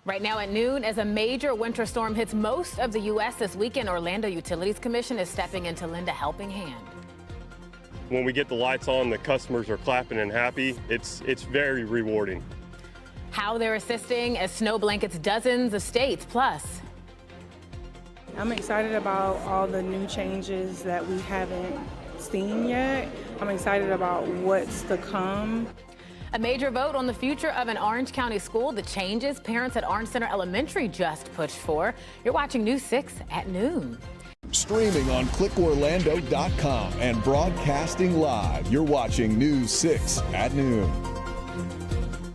Right now at noon, as a major winter storm hits most of the U.S. this weekend, Orlando Utilities Commission is stepping in to lend a helping hand. When we get the lights on, the customers are clapping and happy. It's very rewarding. How they're assisting as snow blankets dozens of states. Plus, I'm excited about all the new changes that we haven't seen yet. I'm excited about what's to come. a major vote on the future of an Orange County school, the changes parents at Orange Center Elementary just pushed for. You're watching News 6 at noon. Streaming on clickorlando.com and broadcasting live. You're watching News 6 at noon.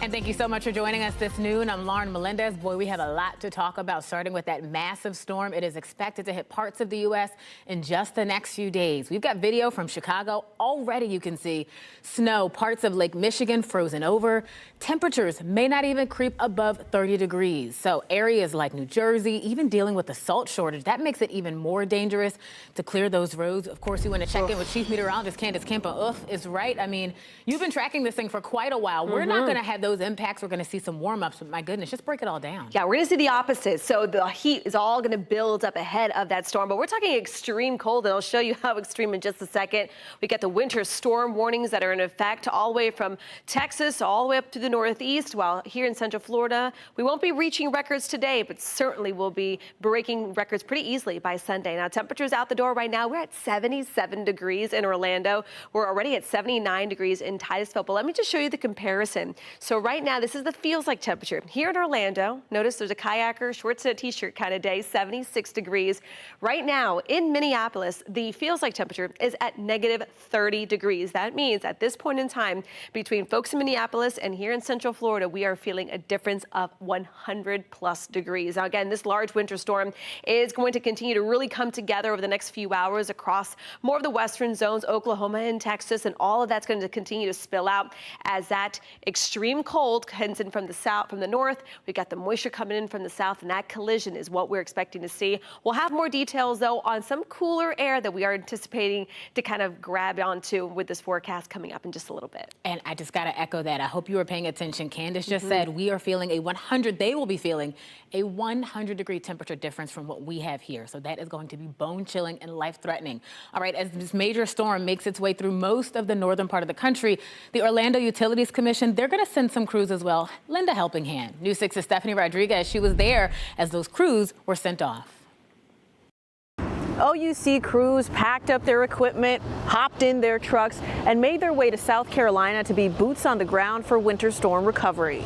And thank you so much for joining us this noon. I'm Lauren Melendez. Boy, we have a lot to talk about, starting with that massive storm. It is expected to hit parts of the U.S. in just the next few days. We've got video from Chicago. Already you can see snow, parts of Lake Michigan frozen over. Temperatures may not even creep above 30 degrees. So areas like New Jersey, even dealing with the salt shortage, that makes it even more dangerous to clear those roads. Of course, we want to check in with Chief Meteorologist Candace Kempa. Is right. I mean, you've been tracking this thing for quite a while. We're not going to have those impacts. We're going to see some warm-ups, but my goodness, just break it all down. Yeah, we're going to see the opposite. So the heat is all going to build up ahead of that storm, but we're talking extreme cold, and I'll show you how extreme in just a second. We got the winter storm warnings that are in effect all the way from Texas all the way up to the northeast, while here in Central Florida, we won't be reaching records today, but certainly will be breaking records pretty easily by Sunday. Now, temperatures out the door right now, we're at 77 degrees in Orlando. We're already at 79 degrees in Titusville, but let me just show you the comparison. So right now, this is the feels like temperature. Here in Orlando, notice there's a kayaker, shorts and a t-shirt kind of day, 76 degrees. Right now in Minneapolis, the feels like temperature is at negative 30 degrees. That means at this point in time, between folks in Minneapolis and here in Central Florida, we are feeling a difference of 100 plus degrees. Now again, this large winter storm is going to continue to really come together over the next few hours across more of the western zones, Oklahoma and Texas, and all of that's going to continue to spill out as that extreme cold heads in from the south, from the north. We got the moisture coming in from the south, and that collision is what we're expecting to see. We'll have more details, though, on some cooler air that we are anticipating to kind of grab onto with this forecast coming up in just a little bit. And I just got to echo that. I hope you were paying attention. Candace just said we are feeling they will be feeling a 100-degree temperature difference from what we have here. So that is going to be bone-chilling and life-threatening. All right, as this major storm makes its way through most of the northern part of the country, the Orlando Utilities Commission, they're going to send some crews as well. Lend a helping hand. News 6's Stephanie Rodriguez, she was there as those crews were sent off. OUC crews packed up their equipment, hopped in their trucks, and made their way to South Carolina to be boots on the ground for winter storm recovery.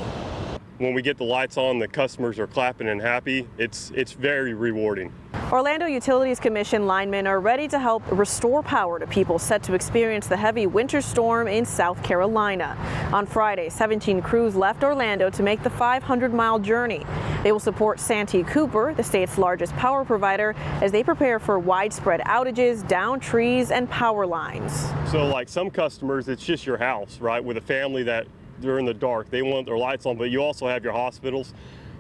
When we get the lights on, the customers are clapping and happy. It's very rewarding. Orlando Utilities Commission linemen are ready to help restore power to people set to experience the heavy winter storm in South Carolina. On Friday, 17 crews left Orlando to make the 500-mile journey. They will support Santee Cooper, the state's largest power provider, as they prepare for widespread outages, downed trees, and power lines. So like some customers, it's just your house, right, with a family that they're in the dark. They want their lights on, but you also have your hospitals.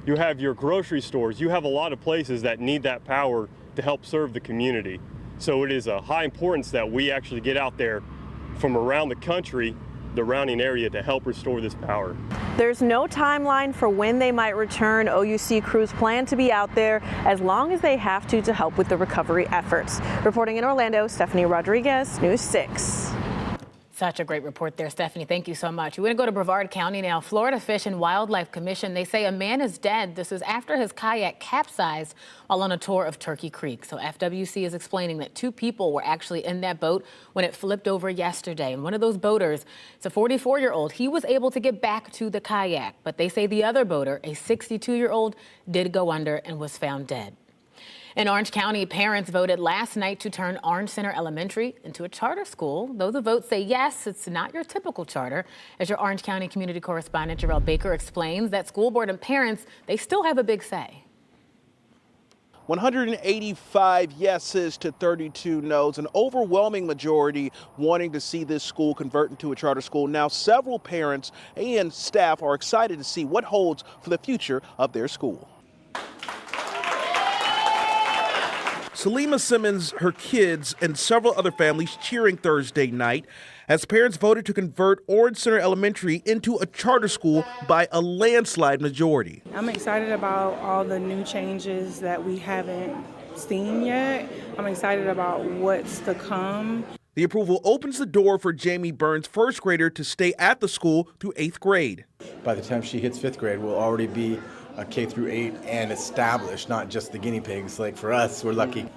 You have your grocery stores. You have a lot of places that need that power to help serve the community. So it is a high importance that we actually get out there from around the country, the surrounding area, to help restore this power. There's no timeline for when they might return. OUC crews plan to be out there as long as they have to help with the recovery efforts. Reporting in Orlando, Stephanie Rodriguez, News 6. Such a great report there, Stephanie. Thank you so much. We're going to go to Brevard County now. Florida Fish and Wildlife Commission, they say a man is dead. This is after his kayak capsized while on a tour of Turkey Creek. So FWC is explaining that 2 people were actually in that boat when it flipped over yesterday. And one of those boaters, it's a 44-year-old, he was able to get back to the kayak. But they say the other boater, a 62-year-old, did go under and was found dead. In Orange County, parents voted last night to turn Orange Center Elementary into a charter school. Though the votes say yes, it's not your typical charter. As your Orange County community correspondent Jarrell Baker explains, that school board and parents, they still have a big say. 185 yeses to 32 noes, an overwhelming majority wanting to see this school convert into a charter school. Now, several parents and staff are excited to see what holds for the future of their school. Salima Simmons, her kids, and several other families cheering Thursday night as parents voted to convert Orange Center Elementary into a charter school by a landslide majority. I'm excited about all the new changes that we haven't seen yet. I'm excited about what's to come. The approval opens the door for Jamie Burns, first grader, to stay at the school through 8th grade. By the time she hits 5th grade, we'll already be a K through 8 and established, not just the guinea pigs. Like for us, we're lucky.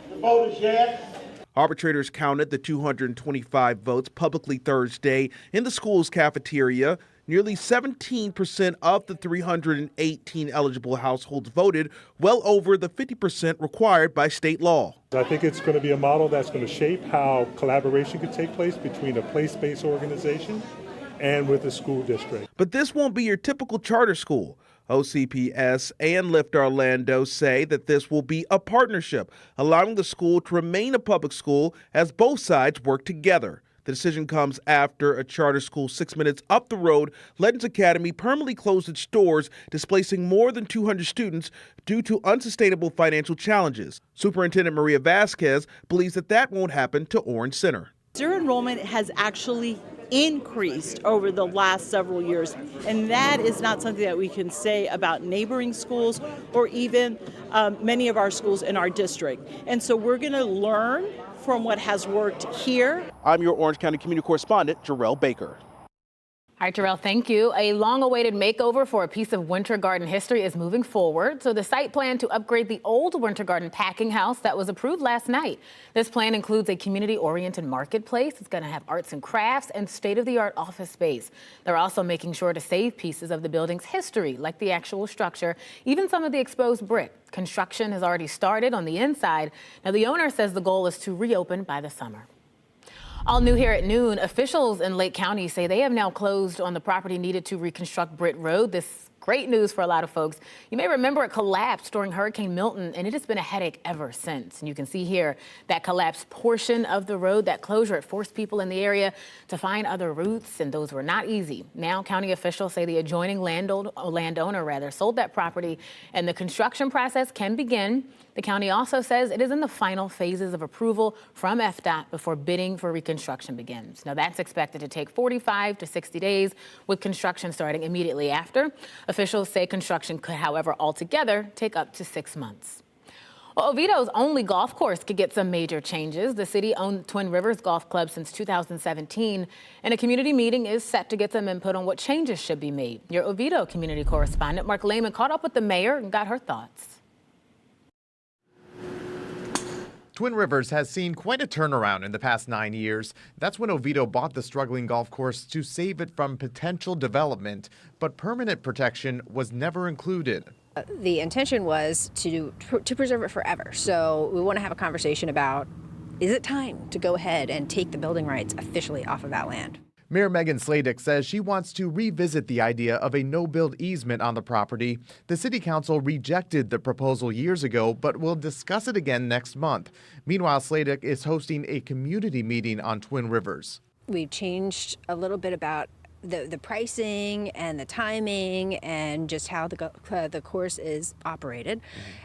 Arbitrators counted the 225 votes publicly Thursday in the school's cafeteria. Nearly 17% of the 318 eligible households voted, well over the 50% required by state law. I think it's going to be a model that's going to shape how collaboration could take place between a place-based organization and with the school district. But this won't be your typical charter school. OCPS and Lift Orlando say that this will be a partnership, allowing the school to remain a public school as both sides work together. The decision comes after a charter school 6 minutes up the road, Legends Academy, permanently closed its doors, displacing more than 200 students due to unsustainable financial challenges. Superintendent Maria Vasquez believes that won't happen to Orange Center. Their enrollment has actually increased over the last several years, and that is not something that we can say about neighboring schools or even many of our schools in our district. And so we're going to learn from what has worked here. I'm your Orange County community correspondent, Jarrell Baker. All right, Terrell, thank you. A long-awaited makeover for a piece of Winter Garden history is moving forward. So the site plan to upgrade the old Winter Garden packing house that was approved last night. This plan includes a community-oriented marketplace. It's going to have arts and crafts and state-of-the-art office space. They're also making sure to save pieces of the building's history, like the actual structure, even some of the exposed brick. Construction has already started on the inside. Now, the owner says the goal is to reopen by the summer. All new here at noon, officials in Lake County say they have now closed on the property needed to reconstruct Britt Road. This great news for a lot of folks. You may remember it collapsed during Hurricane Milton, and it has been a headache ever since. And you can see here that collapsed portion of the road. That closure, it forced people in the area to find other routes, and those were not easy. Now, county officials say the adjoining landowner sold that property, and the construction process can begin. The county also says it is in the final phases of approval from FDOT before bidding for reconstruction begins. Now, that's expected to take 45 to 60 days, with construction starting immediately after. Officials say construction could, however, altogether take up to 6 months. Well, Oviedo's only golf course could get some major changes. The city owned Twin Rivers Golf Club since 2017, and a community meeting is set to get some input on what changes should be made. Your Oviedo community correspondent, Mark Lehman, caught up with the mayor and got her thoughts. Twin Rivers has seen quite a turnaround in the past 9 years. That's when Oviedo bought the struggling golf course to save it from potential development, but permanent protection was never included. The intention was to preserve it forever. So we want to have a conversation about, is it time to go ahead and take the building rights officially off of that land? Mayor Megan Sladek says she wants to revisit the idea of a no-build easement on the property. The city council rejected the proposal years ago, but will discuss it again next month. Meanwhile, Sladek is hosting a community meeting on Twin Rivers. We changed a little bit about the pricing and the timing and just how the course is operated.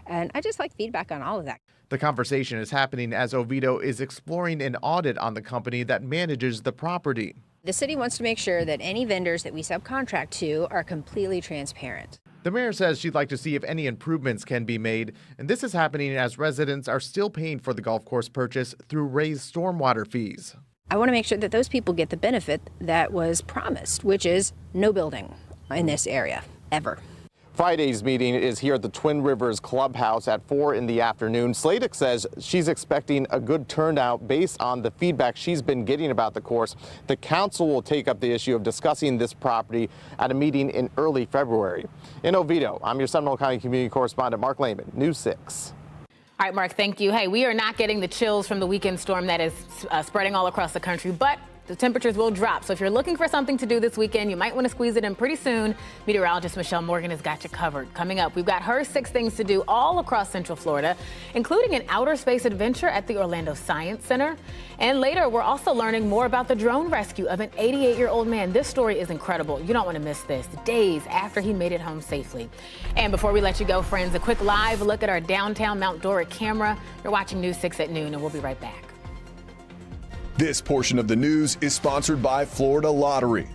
And I just like feedback on all of that. The conversation is happening as Oviedo is exploring an audit on the company that manages the property. The city wants to make sure that any vendors that we subcontract to are completely transparent. The mayor says she'd like to see if any improvements can be made, and this is happening as residents are still paying for the golf course purchase through raised stormwater fees. I want to make sure that those people get the benefit that was promised, which is no building in this area, ever. Friday's meeting is here at the Twin Rivers Clubhouse at 4 in the afternoon. Sladek says she's expecting a good turnout based on the feedback she's been getting about the course. The council will take up the issue of discussing this property at a meeting in early February. In Oviedo, I'm your Seminole County community correspondent, Mark Lehman, News 6. All right, Mark, thank you. Hey, we are not getting the chills from the weekend storm that is spreading all across the country, but The temperatures will drop, so if you're looking for something to do this weekend, you might want to squeeze it in pretty soon. Meteorologist Michelle Morgan has got you covered. Coming up, we've got her 6 things to do all across Central Florida, including an outer space adventure at the Orlando Science Center. And later, we're also learning more about the drone rescue of an 88-year-old man. This story is incredible. You don't want to miss this. Days after he made it home safely. And before we let you go, friends, a quick live look at our downtown Mount Dora camera. You're watching News 6 at noon, and we'll be right back. This portion of the news is sponsored by Florida Lottery.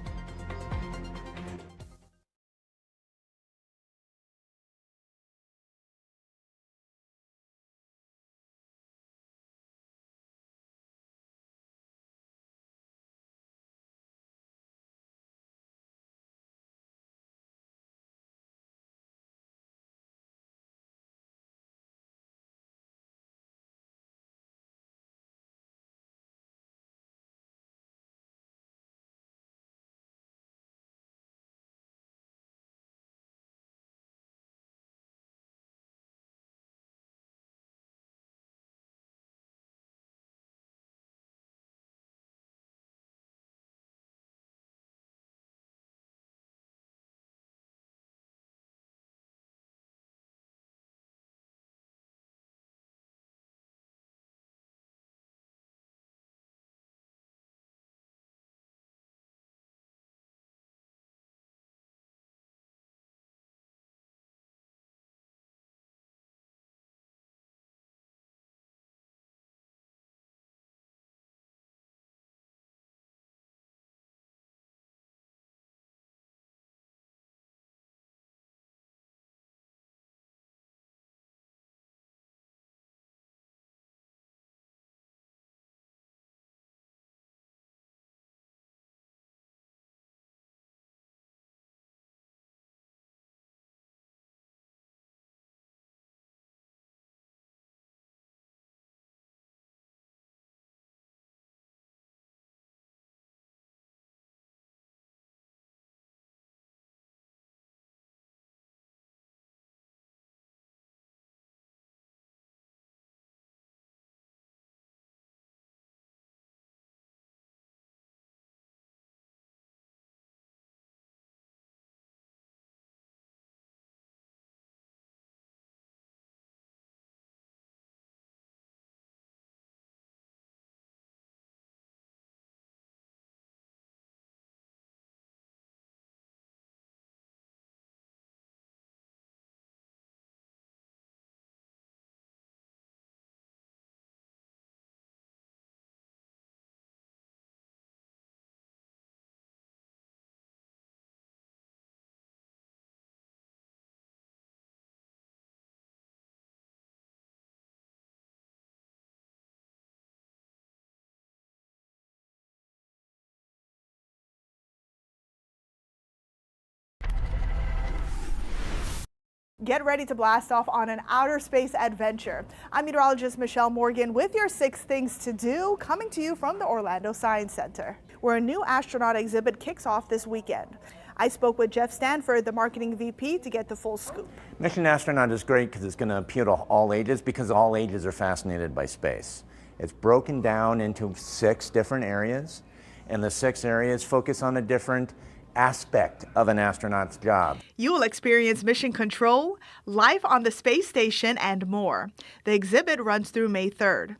Get ready to blast off on an outer space adventure. I'm meteorologist Michelle Morgan with your 6 things to do, coming to you from the Orlando Science Center, where a new astronaut exhibit kicks off this weekend. I spoke with Jeff Stanford, the marketing VP, to get the full scoop. Mission Astronaut is great because it's going to appeal to all ages, because all ages are fascinated by space. It's broken down into 6 different areas, and the 6 areas focus on a different aspect of an astronaut's job. You will experience mission control, life on the space station, and more. The exhibit runs through May 3rd.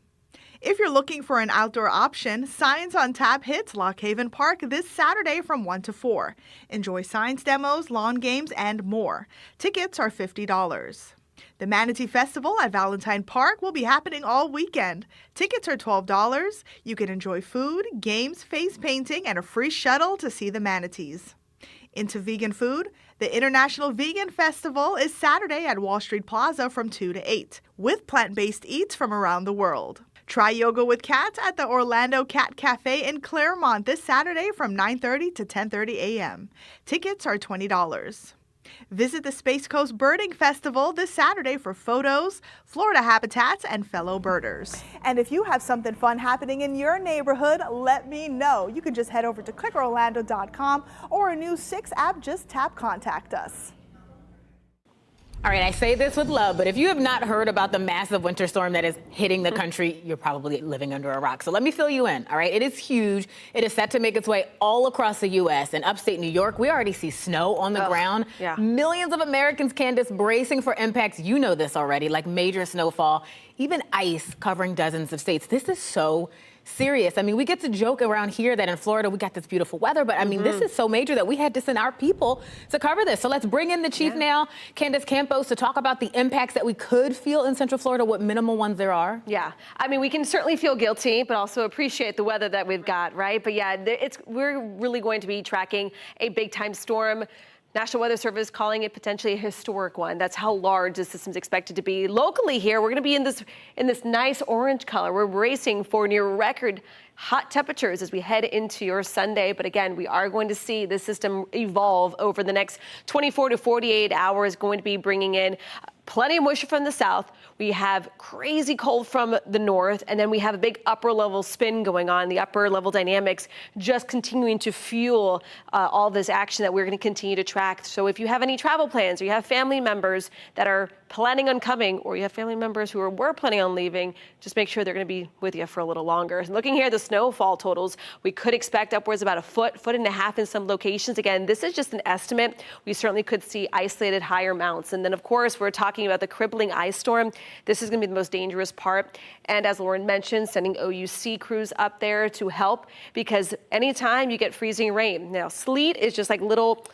If you're looking for an outdoor option, Science on Tap hits Lock Haven Park this Saturday from 1 to 4. Enjoy science demos, lawn games, and more. Tickets are $50. The Manatee Festival at Valentine Park will be happening all weekend. Tickets are $12. You can enjoy food, games, face painting, and a free shuttle to see the manatees. Into vegan food, the International Vegan Festival is Saturday at Wall Street Plaza from 2 to 8, with plant-based eats from around the world. Try yoga with cats at the Orlando Cat Cafe in Claremont this Saturday from 9:30 to 10:30 a.m. Tickets are $20. Visit the Space Coast Birding Festival this Saturday for photos, Florida habitats, and fellow birders. And if you have something fun happening in your neighborhood, let me know. You can just head over to clickorlando.com or a News 6 app. Just tap Contact Us. All right, I say this with love, but if you have not heard about the massive winter storm that is hitting the country, you're probably living under a rock. So let me fill you in, all right? It is huge. It is set to make its way all across the U.S. In upstate New York, we already see snow on the ground. Yeah. Millions of Americans, Candace, bracing for impacts. You know this already, like major snowfall, even ice covering dozens of states. This is so serious. I mean, we get to joke around here that in Florida we got this beautiful weather, but I mean, this is so major that we had to send our people to cover this. So let's bring in the chief now, Candace Campos, to talk about the impacts that we could feel in Central Florida, what minimal ones there are. Yeah, I mean, we can certainly feel guilty, but also appreciate the weather that we've got, right? But yeah, we're really going to be tracking a big time storm. National Weather Service calling it potentially a historic one. That's how large the system's expected to be. Locally here, we're going to be in this nice orange color. We're racing for near record hot temperatures as we head into your Sunday. But again, we are going to see the system evolve over the next 24 to 48 hours, going to be bringing in plenty of moisture from the south. We have crazy cold from the north, and then we have a big upper level spin going on. The upper level dynamics just continuing to fuel all this action that we're going to continue to track. So if you have any travel plans, or you have family members that are planning on coming, or you have family members who were planning on leaving, just make sure they're going to be with you for a little longer. Looking here at the snowfall totals, we could expect upwards about a foot and a half in some locations. Again, this is just an estimate. We certainly could see isolated higher amounts. And then, of course, we're talking about the crippling ice storm. This is going to be the most dangerous part. And as Lauren mentioned, sending OUC crews up there to help, because anytime you get freezing rain, now sleet is just like little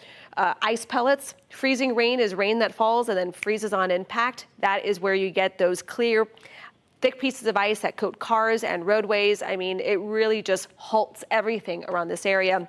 ice pellets. Freezing rain is rain that falls and then freezes on impact. That is where you get those clear, thick pieces of ice that coat cars and roadways. I mean, it really just halts everything around this area,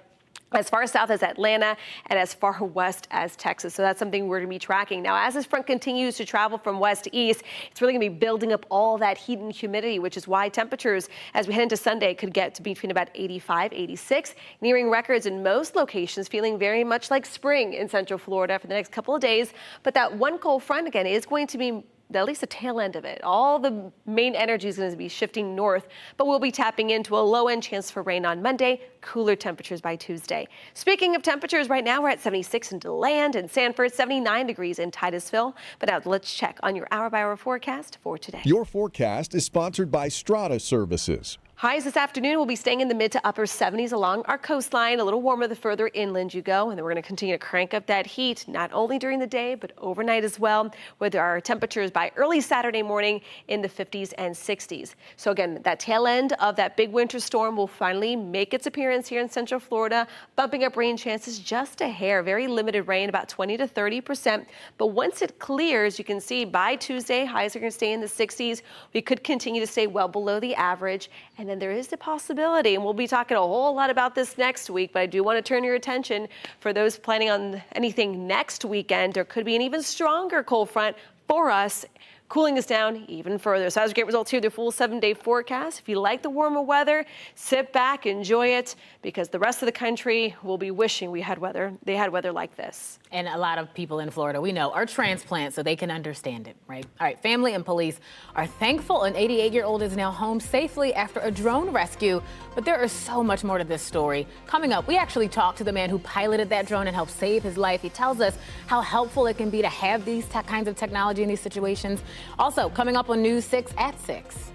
as far south as Atlanta and as far west as Texas. So that's something we're going to be tracking. Now, as this front continues to travel from west to east, it's really going to be building up all that heat and humidity, which is why temperatures as we head into Sunday could get to between about 85, 86, nearing records in most locations, feeling very much like spring in Central Florida for the next couple of days. But that one cold front, again, is going to be at least the tail end of it. All the main energy is going to be shifting north, but we'll be tapping into a low-end chance for rain on Monday, cooler temperatures by Tuesday. Speaking of temperatures, right now we're at 76 in DeLand and Sanford, 79 degrees in Titusville. But now let's check on your hour-by-hour forecast for today. Your forecast is sponsored by Strata Services. Highs this afternoon will be staying in the mid to upper 70s along our coastline, a little warmer the further inland you go. And then we're going to continue to crank up that heat, not only during the day, but overnight as well, with our temperatures by early Saturday morning in the 50s and 60s. So again, that tail end of that big winter storm will finally make its appearance here in Central Florida, bumping up rain chances just a hair. Very limited rain, about 20 to 30%. But once it clears, you can see by Tuesday, highs are going to stay in the 60s. We could continue to stay well below the average. And then there is the possibility, and we'll be talking a whole lot about this next week, but I do want to turn your attention for those planning on anything next weekend. There could be an even stronger cold front for us, cooling us down even further. So as great results here, the full 7-day forecast. If you like the warmer weather, sit back, enjoy it, because the rest of the country will be wishing they had weather like this. And a lot of people in Florida, we know, are transplants, so they can understand it, right? All right, family and police are thankful an 88-year-old is now home safely after a drone rescue. But there is so much more to this story. Coming up, we actually talked to the man who piloted that drone and helped save his life. He tells us how helpful it can be to have these kinds of technology in these situations. Also, coming up on News 6 at 6.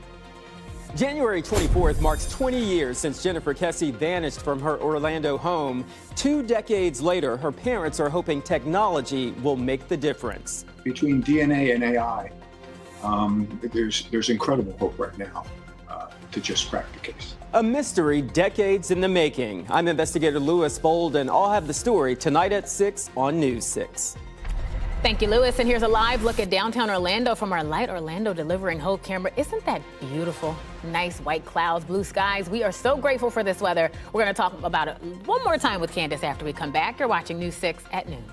January 24th marks 20 years since Jennifer Kessie vanished from her Orlando home. 2 decades later, her parents are hoping technology will make the difference. Between DNA and AI, there's incredible hope right now to just crack the case. A mystery decades in the making. I'm investigator Lewis Bolden. I'll have the story tonight at 6 on News 6. Thank you, Lewis. And here's a live look at downtown Orlando from our Light Orlando Delivering Hope camera. Isn't that beautiful? Nice white clouds, blue skies. We are so grateful for this weather. We're going to talk about it one more time with Candace after we come back. You're watching News 6 at noon.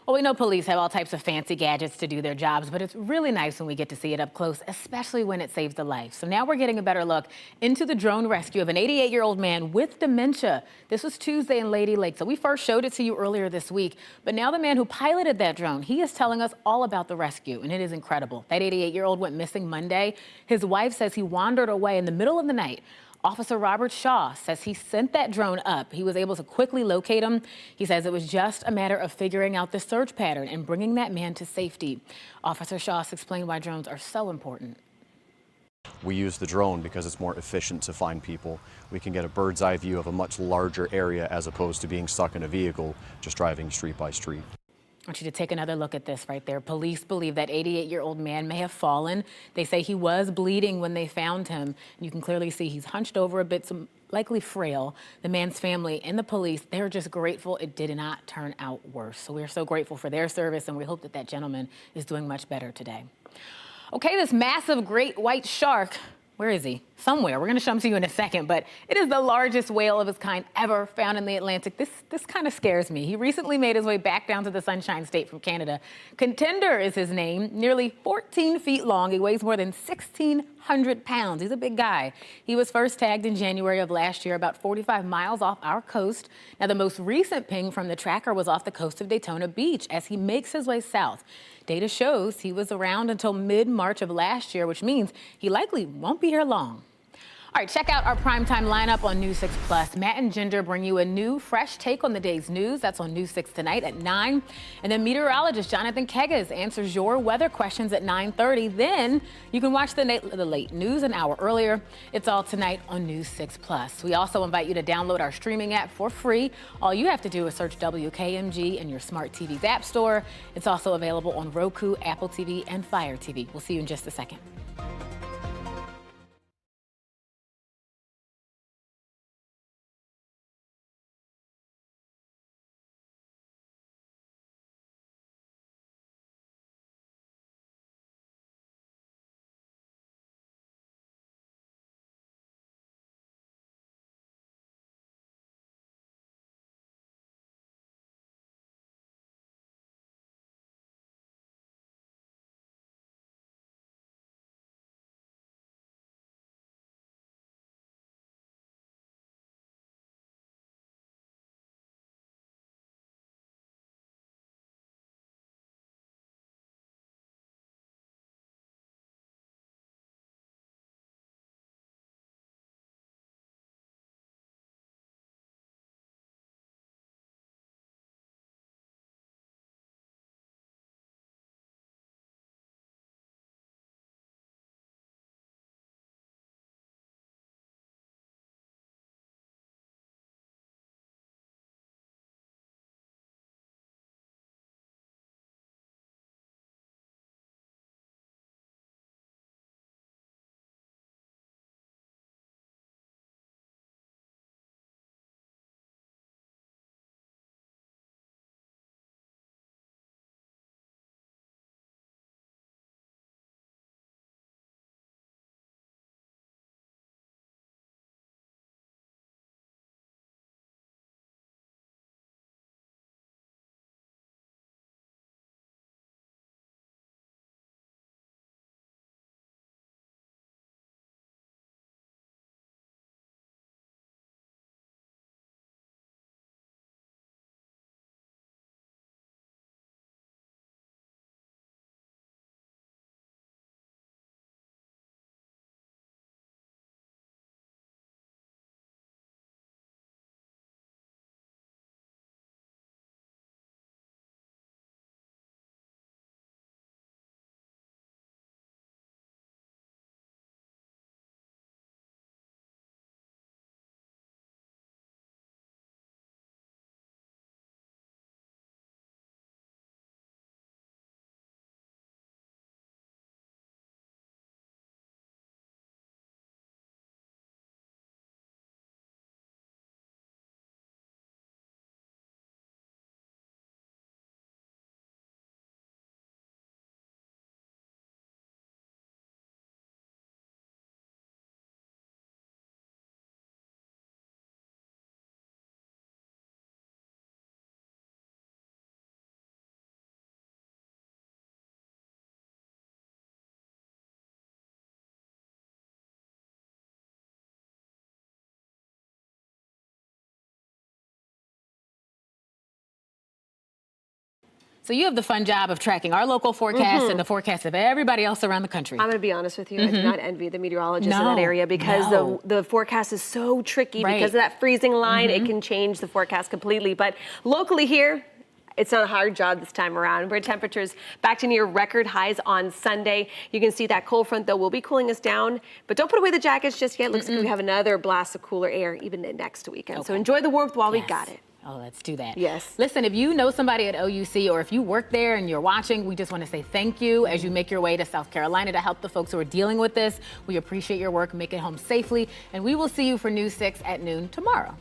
Well, we know police have all types of fancy gadgets to do their jobs, but it's really nice when we get to see it up close, especially when it saves a life. So now we're getting a better look into the drone rescue of an 88-year-old man with dementia. This was Tuesday in Lady Lake. So we first showed it to you earlier this week, but now the man who piloted that drone, he is telling us all about the rescue, and it is incredible. That 88-year-old went missing Monday. His wife says he wandered away in the middle of the night. Officer Robert Shaw says he sent that drone up. He was able to quickly locate him. He says it was just a matter of figuring out the search pattern and bringing that man to safety. Officer Shaw explained why drones are so important. We use the drone because it's more efficient to find people. We can get a bird's eye view of a much larger area as opposed to being stuck in a vehicle just driving street by street. I want you to take another look at this right there. Police believe that 88-year-old man may have fallen. They say he was bleeding when they found him. You can clearly see he's hunched over a bit, likely frail. The man's family and the police, they're just grateful it did not turn out worse. So we're so grateful for their service, and we hope that that gentleman is doing much better today. Okay, this massive great white shark, where is he? Somewhere. We're going to show him to you in a second, but it is the largest whale of its kind ever found in the Atlantic. This kind of scares me. He recently made his way back down to the Sunshine State from Canada. Contender is his name, nearly 14 feet long. He weighs more than 1,600 pounds. He's a big guy. He was first tagged in January of last year, about 45 miles off our coast. Now, the most recent ping from the tracker was off the coast of Daytona Beach as he makes his way south. Data shows he was around until mid-March of last year, which means he likely won't be here long. All right, check out our primetime lineup on News 6 Plus. Matt and Ginger bring you a new, fresh take on the day's news. That's on News 6 tonight at 9. And then meteorologist Jonathan Kegas answers your weather questions at 9:30. Then you can watch the late news an hour earlier. It's all tonight on News 6 Plus. We also invite you to download our streaming app for free. All you have to do is search WKMG in your smart TV's app store. It's also available on Roku, Apple TV, and Fire TV. We'll see you in just a second. So you have the fun job of tracking our local forecast and the forecast of everybody else around the country. I'm going to be honest with you. I do not envy the meteorologists in that area because the forecast is so tricky because of that freezing line. It can change the forecast completely. But locally here, it's not a hard job this time around. We're temperatures back to near record highs on Sunday. You can see that cold front, though, will be cooling us down. But don't put away the jackets just yet. Looks like we have another blast of cooler air even next weekend. So enjoy the warmth while we got it. Oh, let's do that. Yes. Listen, if you know somebody at OUC or if you work there and you're watching, we just want to say thank you as you make your way to South Carolina to help the folks who are dealing with this. We appreciate your work. Make it home safely. And we will see you for News 6 at noon tomorrow.